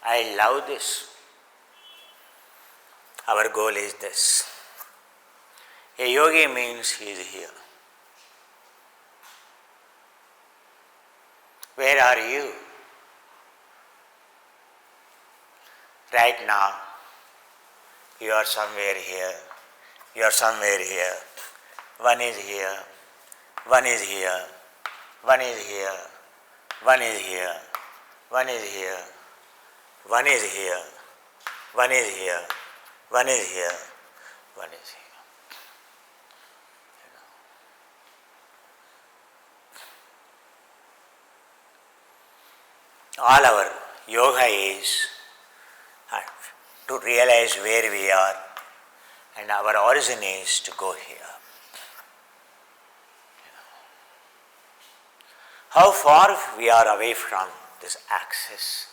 I love this. Our goal is this. A yogi means he is here. Where are you? Right now, you are somewhere here. You are somewhere here. One is here. One is here. One is here. One is here. One is here. One is here. One is here. One is here. One is here. All our yoga is to realize where we are, and our origin is to go here. How far we are away from this axis,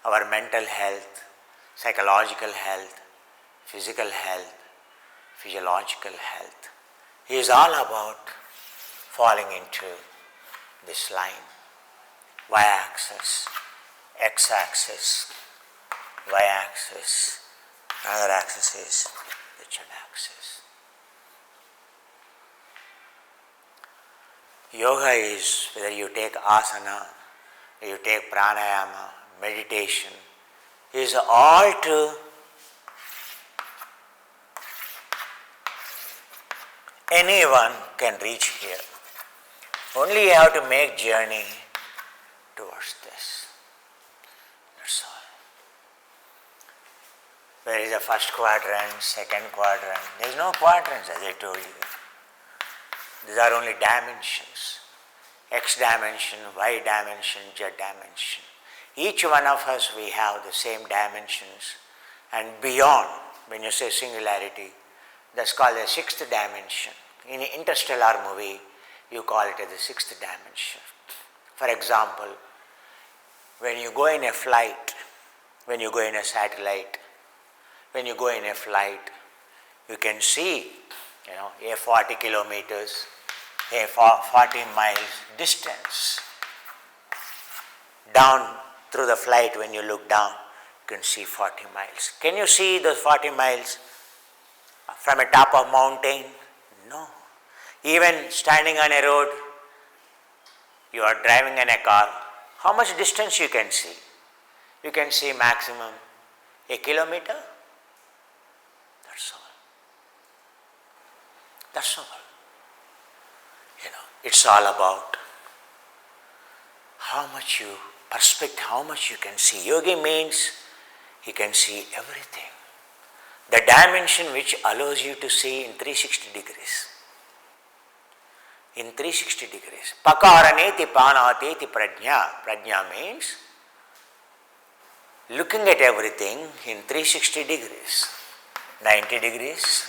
our mental health, psychological health, physical health, physiological health, is all about falling into this line. Y-axis, X-axis, Y-axis, another axis is the Z-axis. Yoga is whether you take asana, you take pranayama, meditation, is all to anyone can reach here. Only you have to make journey towards this. That's all. Where is the first quadrant, second quadrant? There is no quadrants, as I told you. These are only dimensions. X dimension, Y dimension, Z dimension. Each one of us, we have the same dimensions, and beyond, when you say singularity, that's called the sixth dimension. In Interstellar movie, you call it as the sixth dimension. For example, when you go in a flight, when you go in a satellite, when you go in a flight, you can see, a 40 kilometers, a 40 miles distance. Down through the flight, when you look down, you can see 40 miles. Can you see those 40 miles from a top of mountain? No. Even standing on a road, you are driving in a car, how much distance you can see? You can see maximum a kilometer. That's all. That's all. It's all about how much how much you can see. Yogi means he can see everything. The dimension which allows you to see in 360 degrees. In 360 degrees. Pakaraneti panateti prajna. Prajna means looking at everything in 360 degrees. 90 degrees,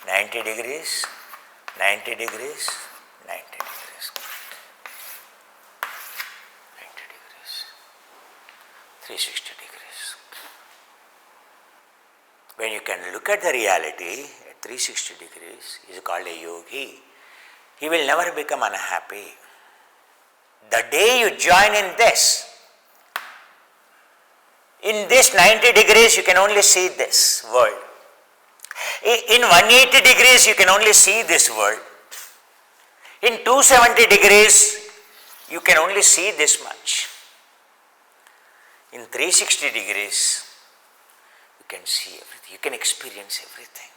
90 degrees, 90 degrees, 90 degrees. 90 degrees. 360 degrees. When you can look at the reality at 360 degrees, he is called a yogi. He will never become unhappy. The day you join in this 90 degrees you can only see this world. In 180 degrees you can only see this world. In 270 degrees you can only see this much. In 360 degrees you can see everything. You can experience everything.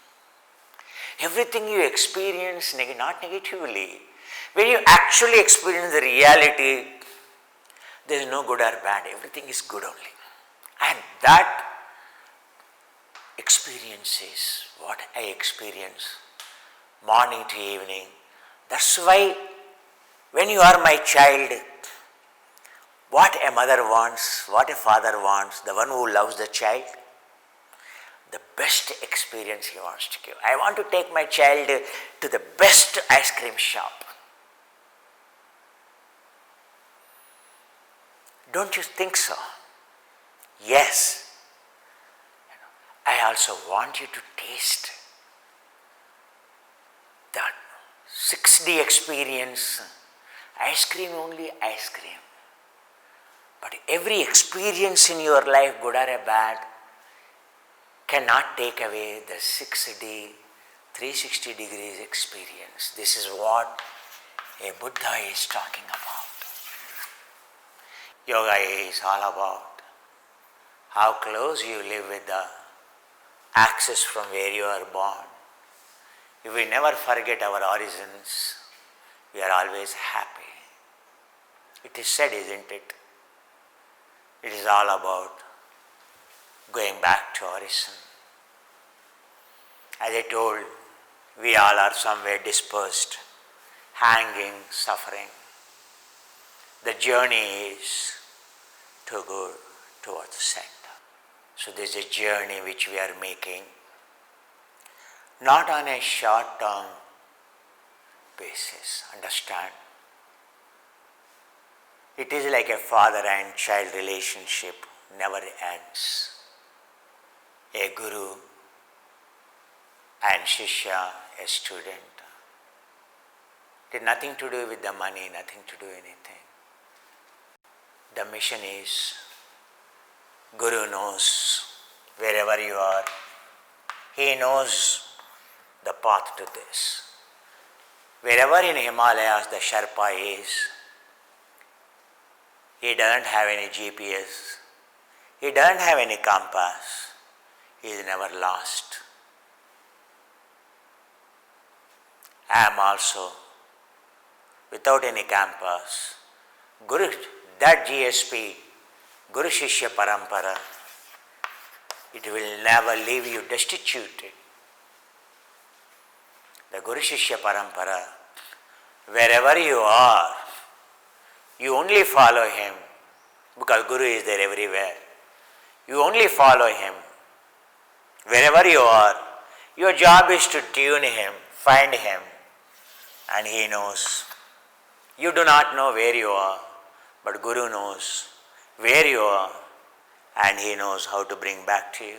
Everything you experience, not negatively. When you actually experience the reality, there is no good or bad. Everything is good only. And that experience is what I experience morning to evening. That's why when you are my child, what a mother wants, what a father wants, the one who loves the child, the best experience he wants to give. I want to take my child to the best ice cream shop. Don't you think so? Yes. I also want you to taste that 6D experience. Ice cream, only ice cream. But every experience in your life, good or bad, cannot take away the 6D, 360 degrees experience. This is what a Buddha is talking about. Yoga is all about how close you live with the axis from where you are born. If we never forget our origins, we are always happy. It is said, isn't it? It is all about going back to origin. As I told, we all are somewhere dispersed, hanging, suffering. The journey is to go towards the center. So this is a journey which we are making, not on a short-term basis. Understand? It is like a father and child relationship, never ends. A guru and shishya, a student. It has nothing to do with the money, nothing to do anything. The mission is, Guru knows wherever you are. He knows the path to this. Wherever in Himalayas the Sherpa is, he doesn't have any GPS. He doesn't have any compass. He is never lost. I am also without any compass. Guru, that GSP, Guru Shishya Parampara, it will never leave you destitute. The Guru Shishya Parampara, wherever you are, you only follow him because Guru is there everywhere. You only follow him. Wherever you are, your job is to tune him, find him, and he knows. You do not know where you are, but Guru knows where you are, and he knows how to bring back to you.